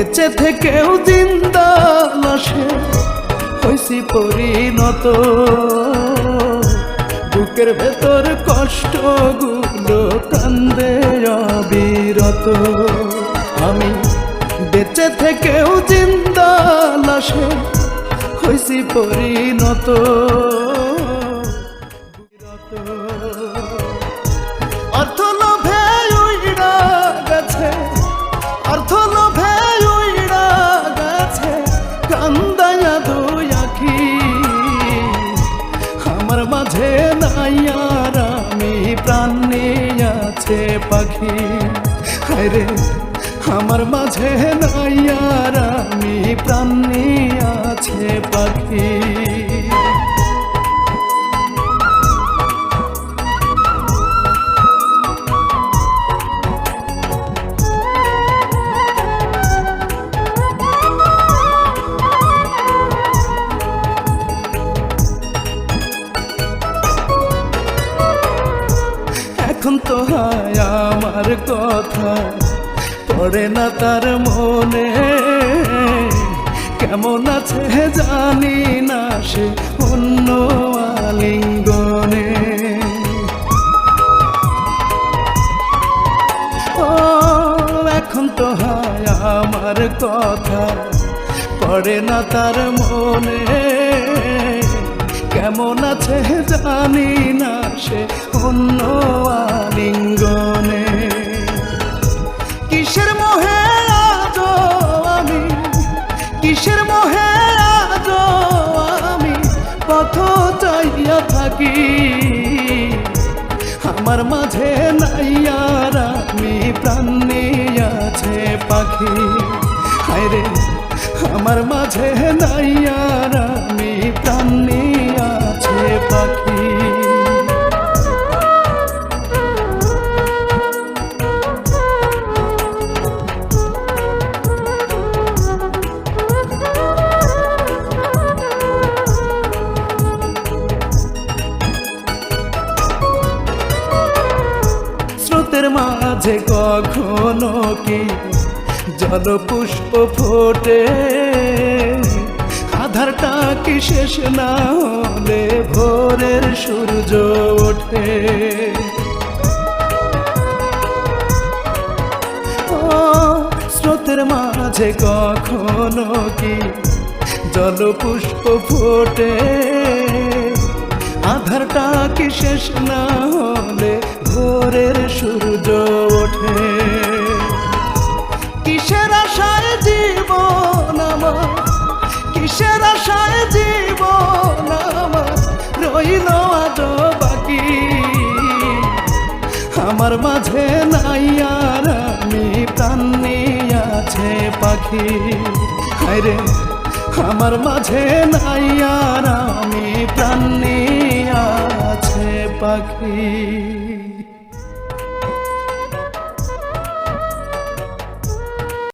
বেঁচে থেকেও জিন্দা লাশে হইছি পরিণত। বুকের ভেতর কষ্টগুলো কান্দে অবিরত। আমি বেঁচে থেকেও জিন্দা লাশে হইছি পরিণত। অর্থ লোভে উইড়া গেছে, অর্থ লোভে উইড়া গেছে কান্দায়া দুই আখি। আমার মাঝে নাই আর আমি, প্রাণ নিয়ে আছে পাখি। হায়রে আমার মাঝে নাই আর আমি, প্রাণ নিয়ে আছে পাখি। এখন তো হায় আমার কথা পড়ে না তার মনে। কেমন আছে জানি না সে অন্য আলিঙ্গনে। ও এখন তো হায় আমার কথা পড়ে না তার মনে। কেমন আছে জানি না সে অন্য আলিঙ্গনে। কিসের মোহে আজো আমি, কিসের মোহে আজো আমি পথ চাইয়া থাকি। আমার মাঝে নাই আর আমি, প্রাণ নিয়ে আছে পাখি। হায়রে আমার মাঝে নাই আর আমি, প্রাণ নিয়ে আছে পাখি। স্রোতের মাঝে কখনো কি জলপুষ্প ফোটে? আধারটা কি শেষ না হলে ভোরের সূর্য ওঠে? ও স্রোতের মাঝে কখনো কি জলপুষ্প ফোটে? আধারটা কি শেষ না হলে ভোরের সূর্য ওঠে? কিসের আশায় জীবন আমার, কিসের আশায় জীবন আমার রইল আজো বাকি। আমার মাঝে নাই আর আমি, প্রাণ নিয়ে আছে পাখি। হায়রে আমার মাঝে নাই আর আমি, প্রাণ নিয়ে আছে পাখি।